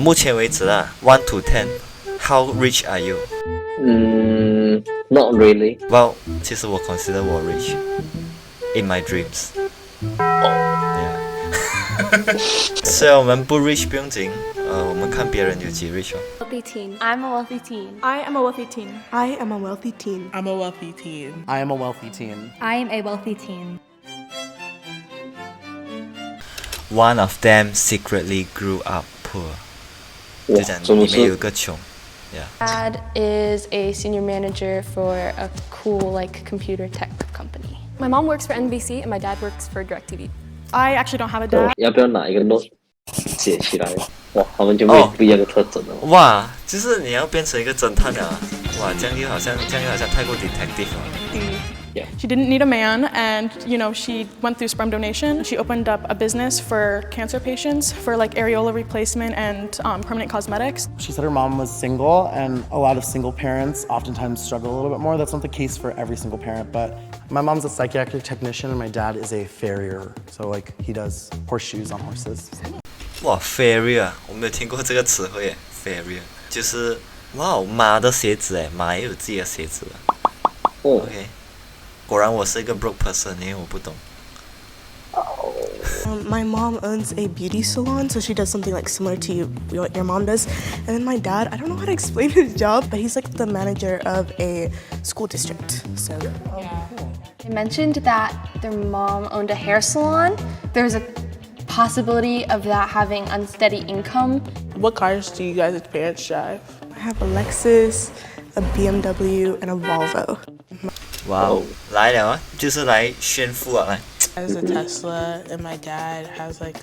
目前为止啊，1 to 10 how rich are you? Not really. Well, 其实我 consider 我 rich in my dreams. Yeah. 虽然我们不 rich 不用紧，我们看别人有几 rich 哦。Wealthy teen. I'm a wealthy teen. I am a wealthy teen. I am a wealthy teen. I'm a wealthy teen. I am a wealthy teen. I am a wealthy teen. One of them secretly grew up poor. 就讲里面有一个穷。Yeah. Dad is a senior manager for a cool computer tech company. My mom works for NBC and my dad works for DirecTV. I actually don't have a dad. 要不要拿一个 note 写起来？哇，他们就没有不一样的特征了。哇，就是你要变成一个侦探啊！哇，这样又好像太过 detective 了。Yeah. She didn't need a man, and she went through sperm donation. She opened up a business for cancer patients for areola replacement and permanent cosmetics. She said her mom was single, and a lot of single parents oftentimes struggle a little bit more. That's not the case for every single parent, but my mom's a psychiatric technician, and my dad is a farrier. So he does horseshoes on horses. 哇 ，farrier， 我没有听过这个词汇耶 ，farrier 就是哇，马的鞋子哎，马也有自己的鞋子了。OK。果然我是一个 broke person， 因为我不懂。My mom owns a beauty salon, so she does something similar to what your mom does. And then my dad, I don't know how to explain his job, but he's the manager of a school district. So. They mentioned that their mom owned a hair salon. There's a possibility of that having unsteady income. What cars do you guys' parents drive? I have a Lexus, a BMW, and a Volvo. 哇哦，来了啊，就是来炫富啊，来。Has a Tesla, and my dad has kind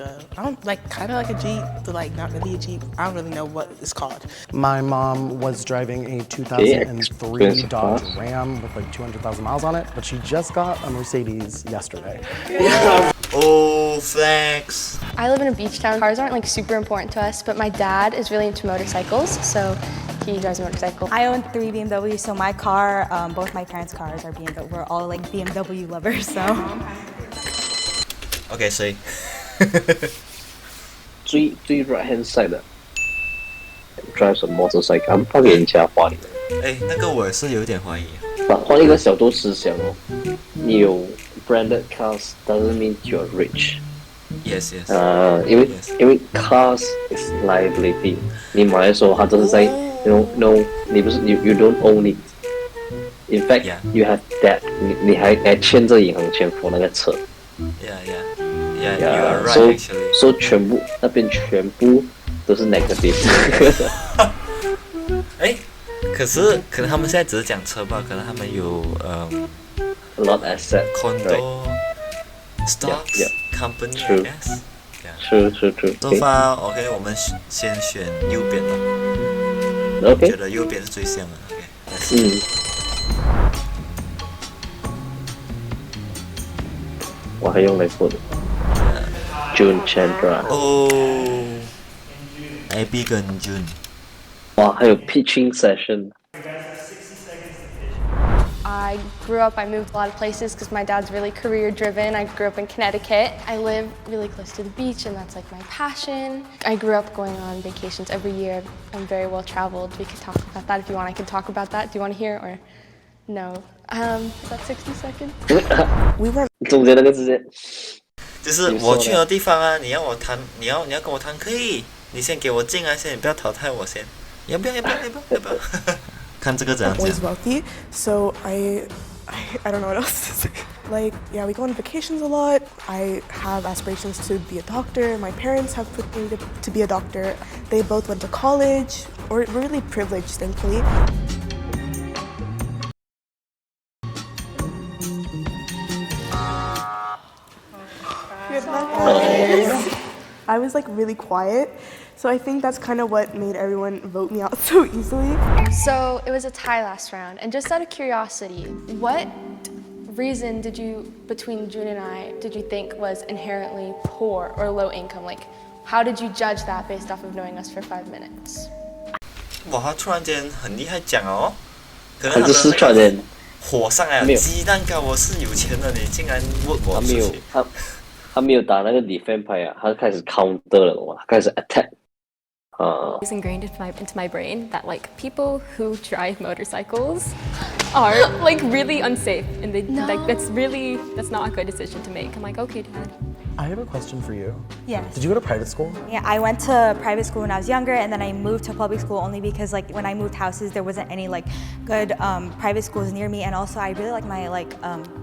of like a Jeep, but not really a Jeep. I don't really know what it's called. My mom was driving a 2003 Dodge Ram with 200,000 miles on it, but she just got a Mercedes yesterday. Oh, flex. I live in a beach town. Cars aren't super important to us, but my dad is really into motorcycles, so he drives a motorcycle. I own 3 BMWs, so my car, both my parents' cars are BMW. We're all BMW lovers, so. OK， 所以最 right hand side 的 drives a motorcycle， 他给人家花的。哎，那个我也是有点怀疑。换一个角度思想哦，你有 branded cars doesn't mean you're rich. Yes. 因为 cars is liability， 你买的时候它都是在 no， 你不是you don't own it. In fact, you have debt. 你还欠着银行钱付那个车。Yeah, you are right actually. So 那边全部都是 negative. 哎，可能他们现在只是讲车吧，可能他们有a lot asset, condo, stocks, company, I guess. True. So far, OK， 我们先选右边吧。OK， 觉得右边是最像的。OK。我还用来过的。June Chandra。哦。Abby 跟 June。哇，还有 pitching session。I grew up, I moved a lot of places because my dad's really career driven. I grew up in Connecticut. I live really close to the beach and that's my passion. I grew up going on vacations every year. I'm very well traveled. We could talk about that if you want. I can talk about that. Do you want to hear or no? Is that 60 seconds? We were 中间那个直接。就是我去的地方啊，你要跟我谈可以，你先给我进来先，你不要淘汰我先。要不要？看这个怎样讲。Always wealthy, so I don't know what else to say. We go on vacations a lot. I have aspirations to be a doctor. My parents have put me to be a doctor. They both went to college. We're really privileged, thankfully. I was really quiet. So I think that's kind of what made everyone vote me out so easily. So it was a tie last round, and just out of curiosity, what reason between June and I, did you think was inherently poor or low income? How did you judge that based off of knowing us for 5 minutes? 哇，他突然间很厉害讲哦，可能他只是突然间火上来了，鸡蛋糕我是有钱的，你竟然问我出去。他没有打那个 defend 牌啊，他开始 counter 了，他开始 attack。It's ingrained into my brain that like people who drive motorcycles are like really unsafe and like that's not a good decision to make. I'm like, okay, Dad. I have a question for you. Yes. Did you go to private school? Yeah, I went to private school when I was younger, and then I moved to public school only because like when I moved houses, there wasn't any like good private schools near me, and also I really like my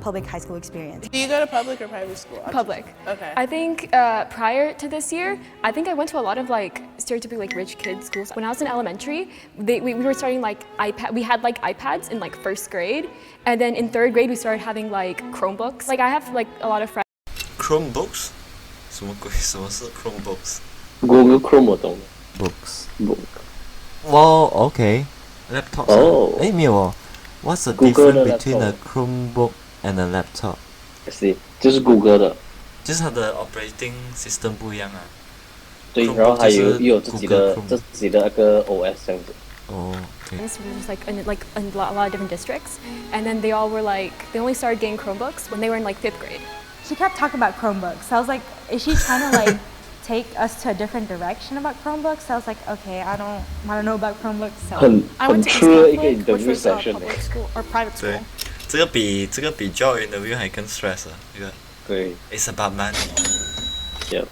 public high school experience. Do you go to public or private school? Public. Okay. I think prior to this year, I think I went to a lot of like stereotypically like rich kids schools. When I was in elementary, we were starting like we had like iPads in like first grade, and then in third grade we started having like Chromebooks. Like I have like a lot of friends. Chromebooks？什么鬼？什么是 Chromebooks？ Google Chrome 我懂 Books。 book。 哇 ，OK。Laptop。哦。哎，没有哦。What's the Google difference 的 between a laptop Chromebook and a laptop？ 是，就是谷歌的。就是它的 operating system 不一样啊。对， Chromebook 然后还有就是又有自己的 Google 自己的那个 OS 这样子。哦，OK。 Just like in a lot of different districts, and then they all were like they only started getting Chromebooks when they were in like 5th grade. She kept talking about Chromebooks. I was like, is she trying to like take us to a different direction about Chromebooks? I was like, okay, I don't want to know about Chromebooks. So I 很 went to East 吃一个 Catholic, which interview was a session public school or private 对 school.，这个比 job interview 还更 stress 啊，这个。对。 It's about money。 Yep。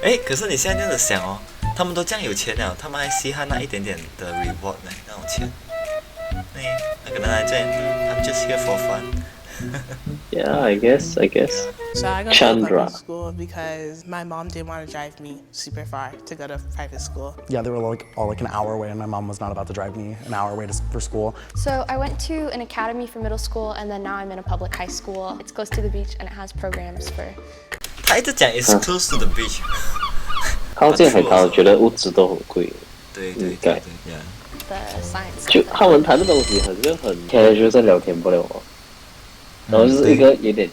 哎，可是你现在这样子想哦，他们都这样有钱了，他们还稀罕那一点点的 reward 呢，那种钱。哎，那可能来这，I'm just here for fun。 Yeah, I guess. So I go to Chandra. public school because my mom didn't want to drive me super far to go to private school. Yeah, they were like all like an hour away, and my mom was not about to drive me an hour away for school. So I went to an academy for middle school, and then now I'm in a public high school. It's close to the beach, and it has programs for. 他一直讲 it's close to the beach。 靠近海滩，我觉得物质都很贵。对，yeah。 The science. 就他们谈的东西好像很 casual 在聊天不了哦，然后就是一个有点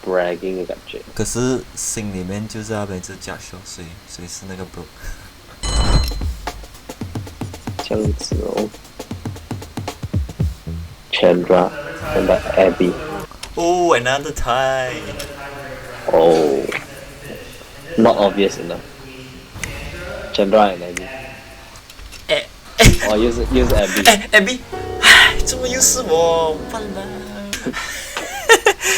bragging 的感觉。可是心里面就是要一直假笑，谁是那个 bro？ 这样子哦。Chandra and Abby. Oh, another tie. Oh, not obvious enough. Chandra and Abby. 哦，又是 Abby。Abby， 唉，怎么又是我？完了。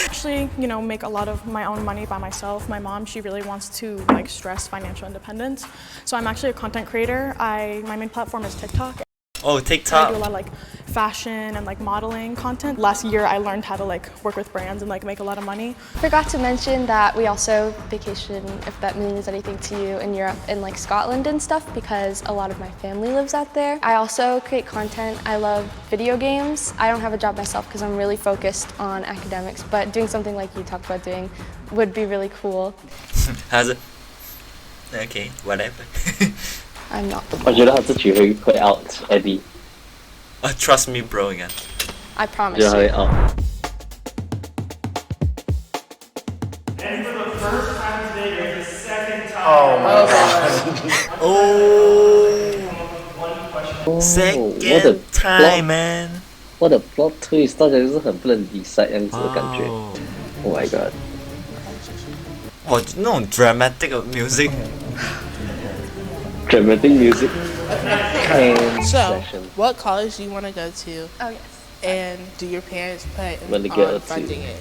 Actually, make a lot of my own money by myself. My mom, she really wants to like stress financial independence. So I'm actually a content creator. My main platform is TikTok. Oh, I TikTok. do a lot of like fashion and like modeling content. Last year I learned how to like work with brands and like make a lot of money. Forgot to mention that we also vacation, if that means anything to you, in Europe and like Scotland and stuff, because a lot of my family lives out there. I also create content. I love video games. I don't have a job myself because I'm really focused on academics, but doing something like you talked about doing would be really cool. How's it? Okay, whatever. I'm not the 我觉得他自己会 out Abby。 Trust me, bro. Again. I 我 promise 觉得他会 you. out。 Oh, second what a time, man. 我的 plot twist 大家就是很不能 decide 样子的感觉。Oh my god。 哦，那种 dramatic 的 music。 Dramatic music. So, what college do you want to go to? Oh, yes. And do your parents plan Wanna go on to- funding it?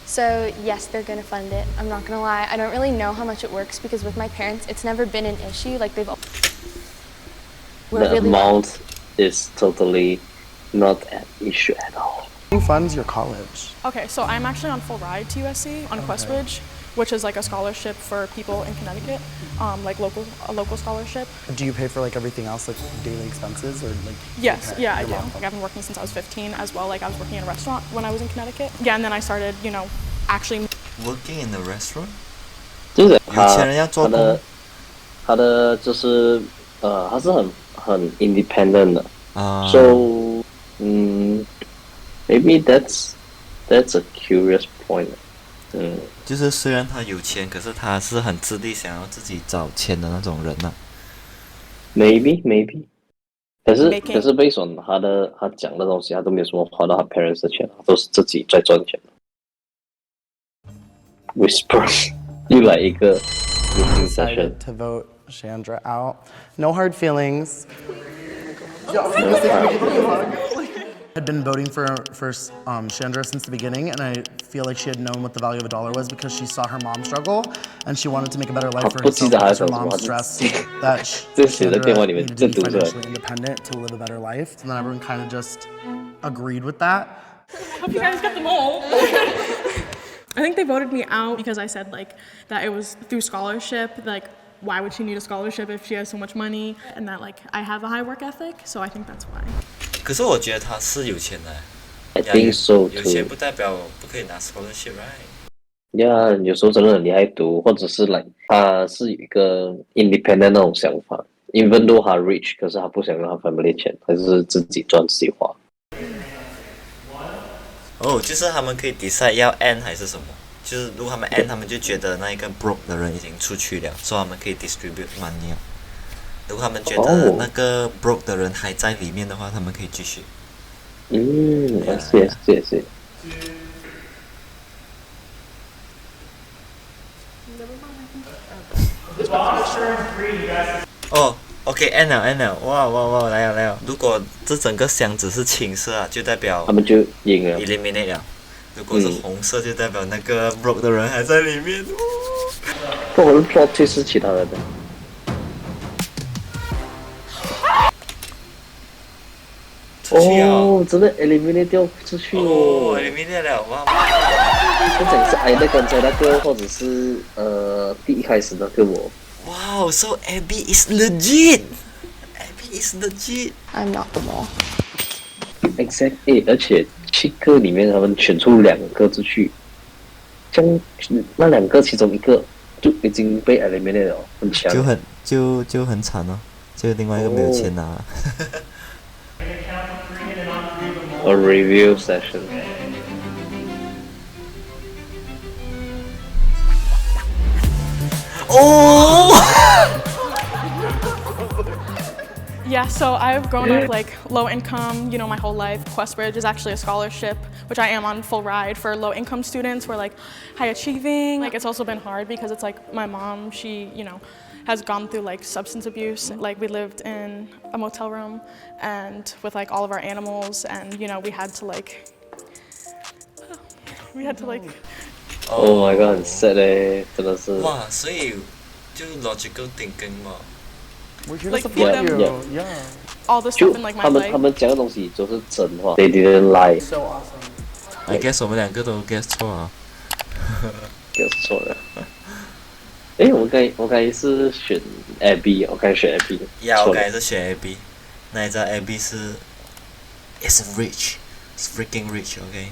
So yes, they're gonna fund it. I'm not gonna lie. I don't really know how much it works because with my parents, it's never been an issue. Like we're The really amount is totally not an issue at all. Who funds your college? Okay, so I'm actually on full ride to USC on Questbridge, which is like a scholarship for people in Connecticut, like a local scholarship. Do you pay for like everything else, like daily expenses, or like? Yes, yeah, I do. Your mom? Like I've been working since I was 15 as well. Like I was working in a restaurant when I was in Connecticut. Yeah, and then I started, actually. Working in a restaurant. 就是有钱人要做工。他的就是他是很 independent 的。啊。 So, maybe that's a curious point. 就是虽然他有钱，可是他是很自立，想要自己找钱的那种人呐。Maybe. 可是 based on 他讲的东西，他都没有什么花到他 parents 的钱，都是自己在赚钱的。Whisper， 又来一个 meeting session. Decided to vote Chandra out. No hard feelings. I'd been voting for Chandra since the beginning, and I feel like she had known what the value of $1 was because she saw her mom struggle, and she wanted to make a better life for herself because her mom stressed that Chandra needed to be financially independent to live a better life. And then everyone kind of just agreed with that. Hope you guys got them all. I think they voted me out because I said like that it was through scholarship. Like, why would she need a scholarship if she has so much money? And that like I have a high work ethic, so I think that's why. 可是我觉得他是有钱的。I think so too. 有钱不代表不可以拿 scholarship, right? Yeah， 有时候真的很厉害读，或者是他是有一个 independent 那种想法。Even though 他 rich， 可是他不想用他 family 钱，还是自己赚自己花。哦，就是他们可以 decide 要 end 还是什么？就是如果他们 end， 他们就觉得那一个 broke 的人已经出去了，所以他们可以 distribute money。如果他们觉得那个 broke 的人还在里面的话，他们可以继续。是。哦 ，OK，end 了，哇，来了。如果这整个箱子是青色啊，就代表他们就赢了 ，eliminate 了。如果是红色，就代表那个 broke 的人还在里面。我的 plot twist 是其他人的。哦，真的 eliminate 掉出去哦 ，eliminate 了，哇！不讲是挨那刚才那个，或者是第一开始那个我。Wow, so Abby is legit. Abby is legit. I'm not the mole. Exactly， 而且7个里面他们选出2个出去，这样那2个其中1个就已经被 eliminate 了，很强。就很惨哦，就另外一个没有钱拿。A review session. Oh! Yeah, so I've grown up like low income, my whole life. Questbridge is actually a scholarship, which I am on full ride for low income students who are like high achieving. Like it's also been hard because it's like my mom, she, has gone through like substance abuse. Like we lived in a motel room and with like all of our animals and, we had to like, Oh my god, 很 sad 欸，真的是。哇，所以就 logical thinking 嘛。We're here to support you. Yeah. All the stuff in like my life. 他们讲的东西都是真话。They didn't lie. So awesome. I guess 我们2个都 guess 错啊。guess 错了。我刚才是选 Abby， 我刚才选 Abby。呀，我刚才是选 Abby。那你知道 Abby 是 is rich, is freaking rich, OK？